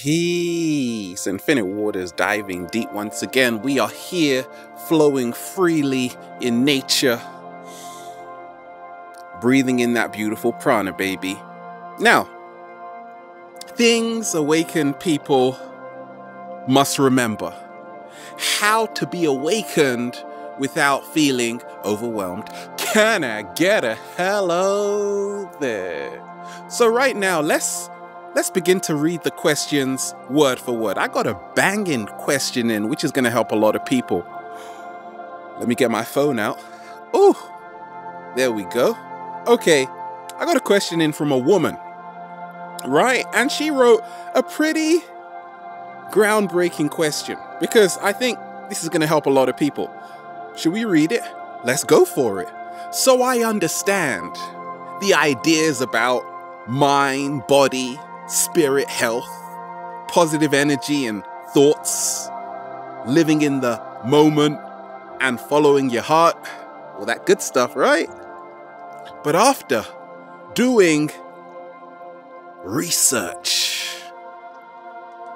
Peace. Infinite waters diving deep once again. We are here flowing freely in nature, breathing in that beautiful prana, baby. Now, things awakened people must remember how to be awakened without feeling overwhelmed. Can I get a hello there? So right now, let's begin to read the questions word for word. I got a banging question in, which is going to help a lot of people. Let me get my phone out. Oh, there we go. Okay, I got a question in from a woman, right? And she wrote a pretty groundbreaking question because I think this is going to help a lot of people. Should we read it? Let's go for it. So I understand the ideas about mind, body, spirit, health, positive energy and thoughts, living in the moment and following your heart, all that good stuff, right? But after doing research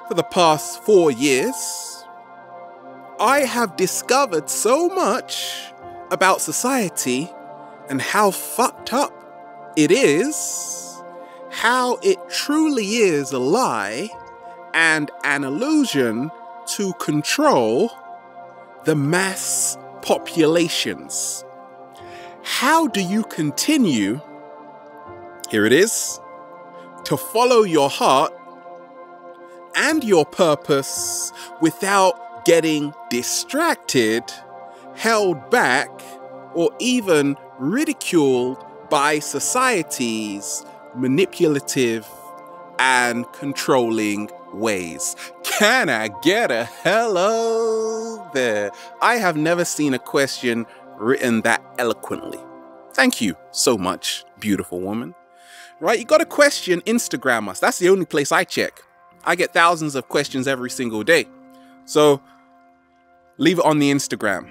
for the past 4 years, I have discovered so much about society and how fucked up it is, how it truly is a lie and an illusion to control the mass populations. How do you continue, here it is, to follow your heart and your purpose without getting distracted, held back, or even ridiculed by society's manipulative and controlling ways? Can I get a hello there? I have never seen a question written that eloquently. Thank you so much, beautiful woman. Right, you got a question, Instagram us. That's the only place I check. I get thousands of questions every single day. So leave it on the Instagram.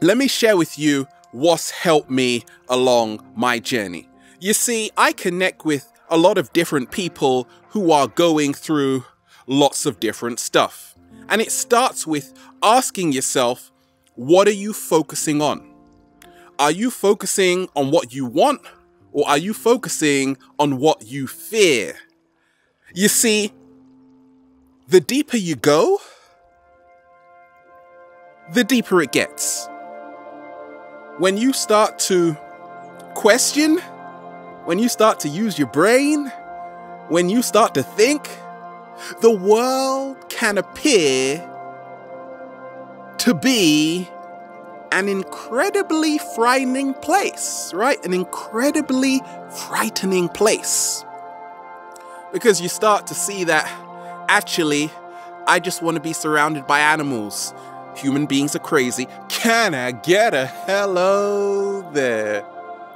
Let me share with you what's helped me along my journey. You see, I connect with a lot of different people who are going through lots of different stuff. And it starts with asking yourself, what are you focusing on? Are you focusing on what you want, or are you focusing on what you fear? You see, the deeper you go, the deeper it gets. When you start to question, when you start to use your brain, when you start to think, the world can appear to be an incredibly frightening place, right? An incredibly frightening place. Because you start to see that, actually, I just want to be surrounded by animals. Human beings are crazy. Can I get a hello there?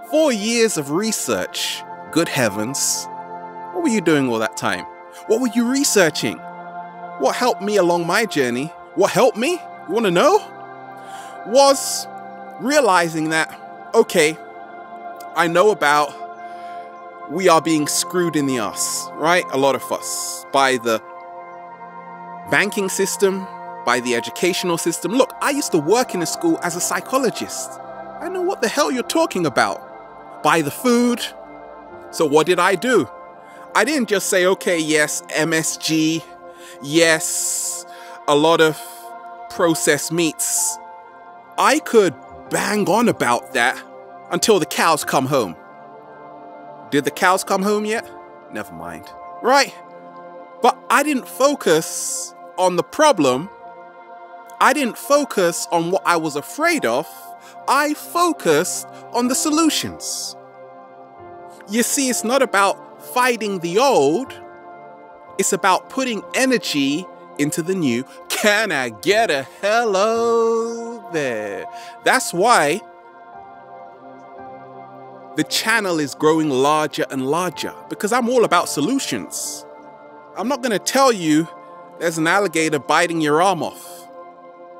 4 years of research. Good heavens. What were you doing all that time? What were you researching? What helped me along my journey? What helped me? You want to know? Was realizing that, okay, I know about we are being screwed in the ass, right? A lot of us. By the banking system, by the educational system. Look, I used to work in a school as a psychologist. I know what the hell you're talking about. By the food. So what did I do? I didn't just say, okay, yes, MSG, yes, a lot of processed meats. I could bang on about that until the cows come home. Did the cows come home yet? Never mind. Right? But I didn't focus on the problem. I didn't focus on what I was afraid of. I focused on the solutions. You see, it's not about fighting the old. It's about putting energy into the new. Can I get a hello there? That's why the channel is growing larger and larger, because I'm all about solutions. I'm not going to tell you there's an alligator biting your arm off.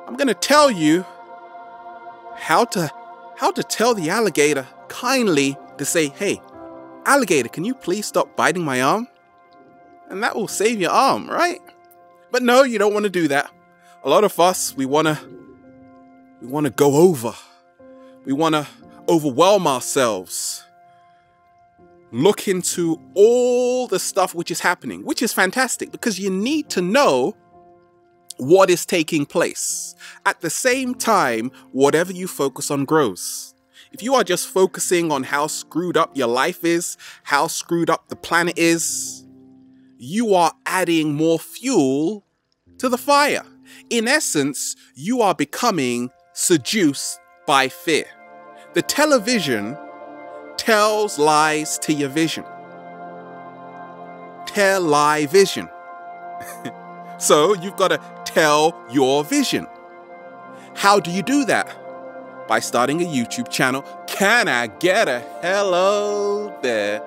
I'm going to tell you how to tell the alligator kindly to say, hey, alligator, can you please stop biting my arm? and that will save your arm, right? But no, you don't want to do that. A lot of us, we want to go over. We want to overwhelm ourselves. Look into all the stuff which is happening, which is fantastic because you need to know what is taking place. At the same time, whatever you focus on grows. If you are just focusing on how screwed up your life is, how screwed up the planet is, you are adding more fuel to the fire. In essence, you are becoming seduced by fear. The television tells lies to your vision. Tell lie vision. So you've got to tell your vision. How do you do that? By starting a YouTube channel. Can I get a hello there?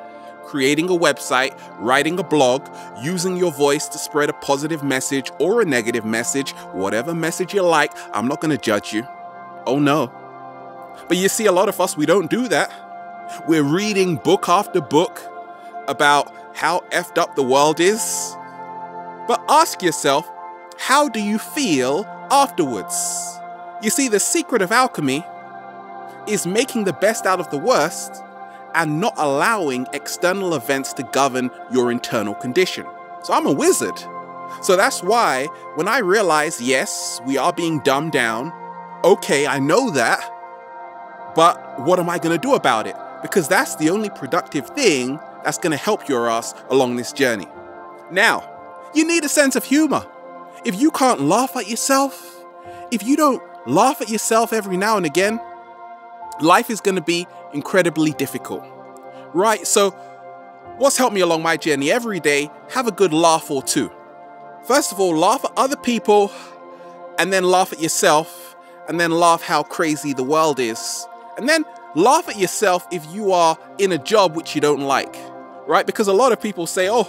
Creating a website, writing a blog, using your voice to spread a positive message or a negative message, whatever message you like. I'm not going to judge you. Oh no. But you see, a lot of us, we don't do that. We're reading book after book about how effed up the world is. But ask yourself, how do you feel afterwards? You see, the secret of alchemy is making the best out of the worst and not allowing external events to govern your internal condition. So I'm a wizard. So that's why when I realize, yes, we are being dumbed down. Okay, I know that. But what am I going to do about it? Because that's the only productive thing that's going to help your ass along this journey. Now, you need a sense of humor. If you can't laugh at yourself, if you don't laugh at yourself every now and again, life is going to be incredibly difficult, right? So what's helped me along my journey? Every day, have a good laugh or two. First of all, laugh at other people, and then laugh at yourself, and then laugh how crazy the world is. And then laugh at yourself if you are in a job which you don't like, right? Because a lot of people say, oh,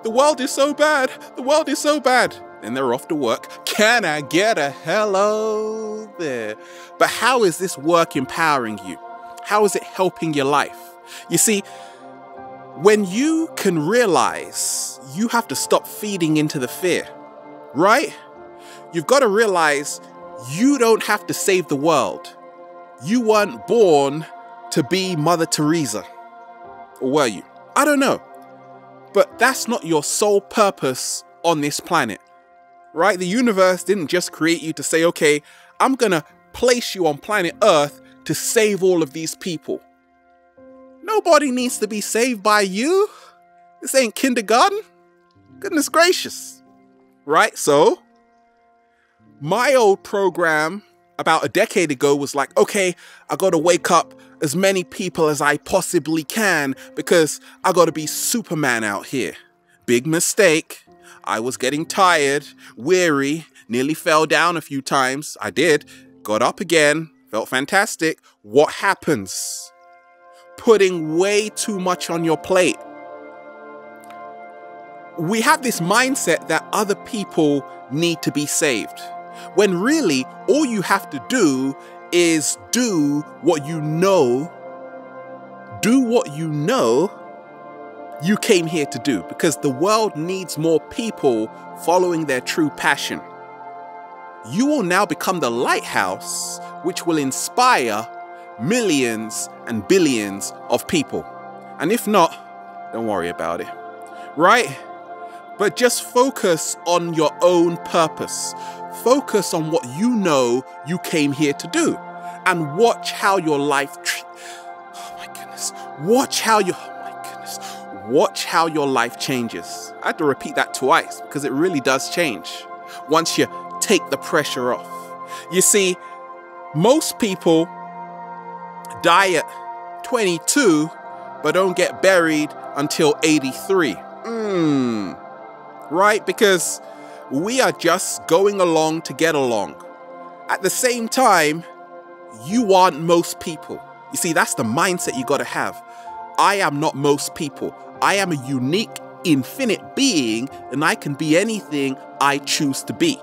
the world is so bad. The world is so bad. And they're off to work. Can I get a hello there? But how is this work empowering you? How is it helping your life? You see, when you can realize you have to stop feeding into the fear, right? You've got to realize you don't have to save the world. You weren't born to be Mother Teresa. Or were you? I don't know. But that's not your sole purpose on this planet. Right? The universe didn't just create you to say, okay, I'm going to place you on planet Earth to save all of these people. Nobody needs to be saved by you. This ain't kindergarten. Goodness gracious. Right? So, my old program about a decade ago was like, okay, I got to wake up as many people as I possibly can because I got to be Superman out here. Big mistake. I was getting tired, weary, nearly fell down a few times. I did. Got up again. Felt fantastic. What happens? Putting way too much on your plate. We have this mindset that other people need to be saved. When really, all you have to do is do what you know. Do what you know you came here to do, because the world needs more people following their true passion. You will now become the lighthouse which will inspire millions and billions of people. And if not, don't worry about it, right? But just focus on your own purpose. Focus on what you know you came here to do, and watch how your life, oh my goodness, watch how your life changes. I had to repeat that twice because it really does change once you take the pressure off. You see, most people die at 22 but don't get buried until 83. Right? Because we are just going along to get along. At the same time, you aren't most people. You see, that's the mindset you got to have. I am not most people. I am a unique, infinite being, and I can be anything I choose to be.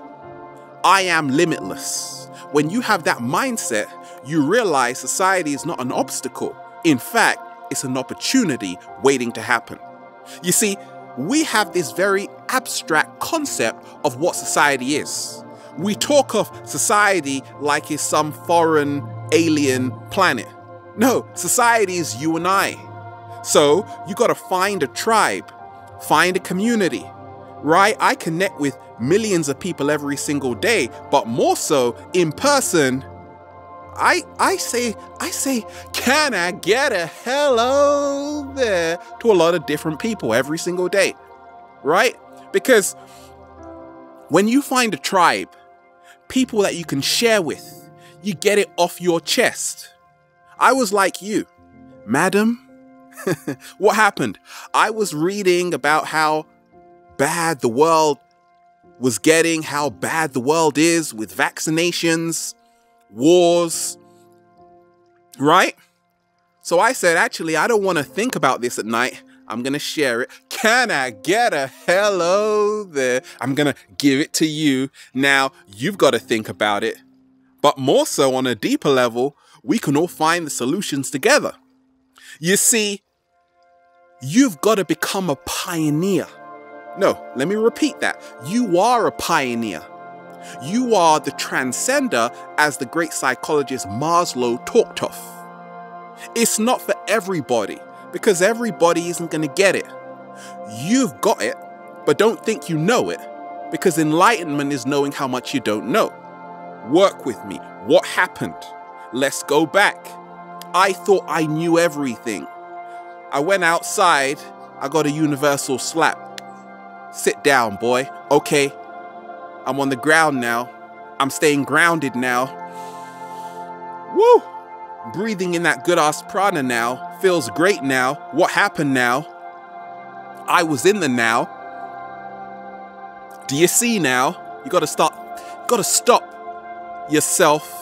I am limitless. When you have that mindset, you realize society is not an obstacle. In fact, it's an opportunity waiting to happen. You see, we have this very abstract concept of what society is. We talk of society like it's some foreign alien planet. No, society is you and I. So you got to find a tribe, find a community, right? I connect with millions of people every single day, but more so in person. I say, can I get a hello there to a lot of different people every single day, right? Because when you find a tribe, people that you can share with, you get it off your chest. I was like you, madam. What happened? I was reading about how bad the world was getting, how bad the world is with vaccinations, wars, right? So I said, actually, I don't want to think about this at night. I'm going to share it. Can I get a hello there? I'm going to give it to you. Now, you've got to think about it. But more so on a deeper level, we can all find the solutions together. You see, you've got to become a pioneer. No, let me repeat that. You are a pioneer. You are the transcender, as the great psychologist Maslow talked of. It's not for everybody, because everybody isn't going to get it. You've got it, but don't think you know it, because enlightenment is knowing how much you don't know. Work with me. What happened? Let's go back. I thought I knew everything. I went outside, I got a universal slap. Sit down, boy. Okay. I'm on the ground now. I'm staying grounded now. Woo! Breathing in that good ass prana now. Feels great now. What happened now? I was in the now. Do you see now? You gotta stop yourself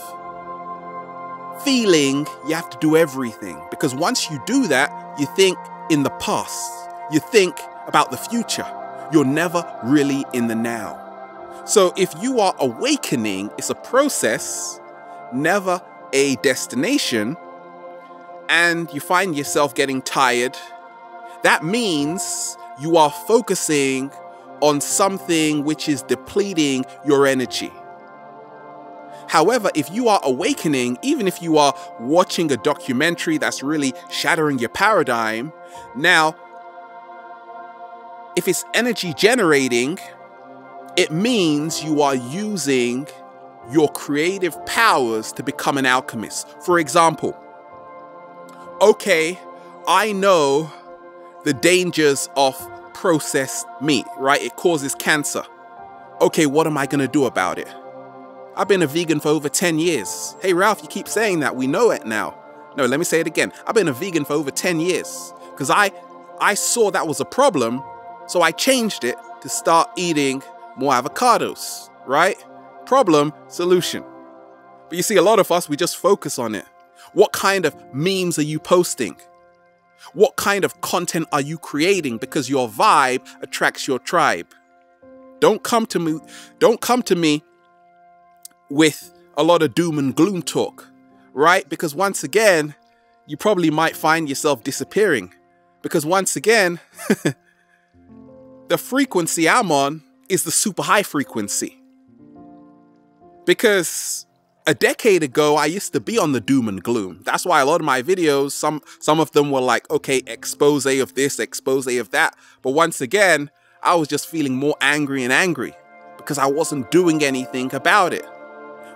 feeling you have to do everything. Because once you do that, you think in the past. You think about the future. You're never really in the now. So if you are awakening, it's a process, never a destination, and you find yourself getting tired, that means you are focusing on something which is depleting your energy. However, if you are awakening, even if you are watching a documentary that's really shattering your paradigm, now, if it's energy generating, it means you are using your creative powers to become an alchemist. For example, okay, I know the dangers of processed meat, right? It causes cancer. Okay, what am I going to do about it? I've been a vegan for over 10 years. Hey, Ralph, you keep saying that. We know it now. No, let me say it again. I've been a vegan for over 10 years because I saw that was a problem. So I changed it to start eating more avocados, right? Problem, solution. But you see, a lot of us, we just focus on it. What kind of memes are you posting? What kind of content are you creating? Because your vibe attracts your tribe. Don't come to me with a lot of doom and gloom talk, right? Because once again, you probably might find yourself disappearing. Because once again, the frequency I'm on is the super high frequency. Because a decade ago, I used to be on the doom and gloom. That's why a lot of my videos, some of them were like, okay, expose of this, expose of that. But once again, I was just feeling more angry and angry because I wasn't doing anything about it.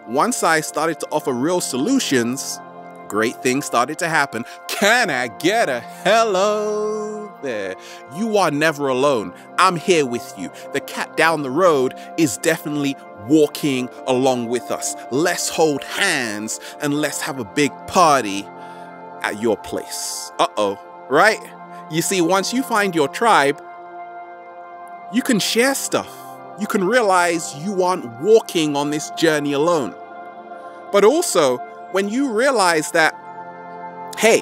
Once I started to offer real solutions, great things started to happen. Can I get a hello there? You are never alone. I'm here with you. The cat down the road is definitely walking along with us. Let's hold hands and let's have a big party at your place. Uh-oh, right? You see, once you find your tribe, you can share stuff. You can realize you aren't walking on this journey alone. But also, when you realize that, hey,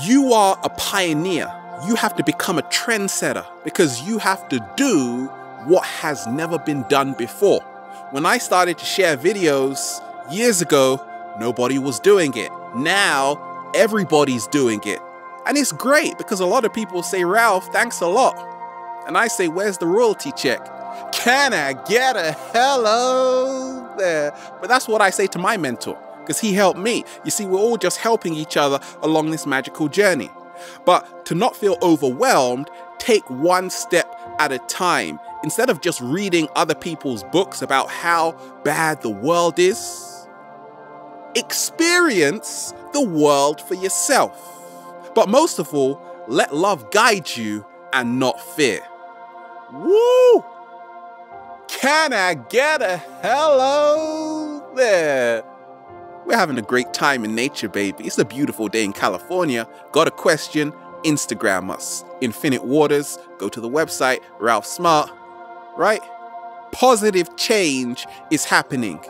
you are a pioneer, you have to become a trendsetter because you have to do what has never been done before. When I started to share videos years ago, nobody was doing it. Now, everybody's doing it. And it's great because a lot of people say, Ralph, thanks a lot. And I say, where's the royalty check? Can I get a hello there? But that's what I say to my mentor, because he helped me. You see, we're all just helping each other along this magical journey. But to not feel overwhelmed, take one step at a time. Instead of just reading other people's books about how bad the world is, experience the world for yourself. But most of all, let love guide you and not fear. Woo! Can I get a hello there? We're having a great time in nature, baby. It's a beautiful day in California. Got a question? Instagram us. Infinite Waters. Go to the website, Ralph Smart. Right? Positive change is happening.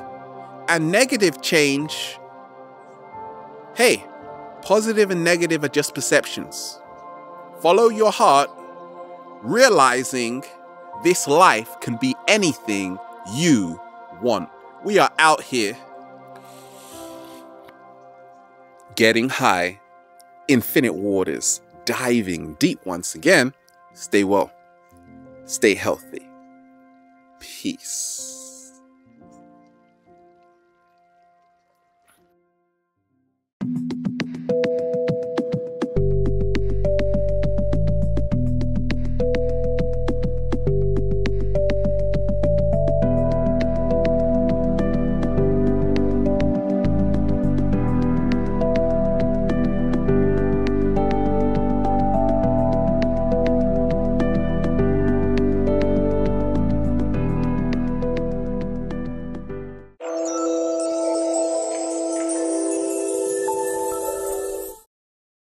And negative change, hey, positive and negative are just perceptions. Follow your heart, realizing this life can be anything you want. We are out here getting high, infinite waters, diving deep once again. Stay well, stay healthy. Peace.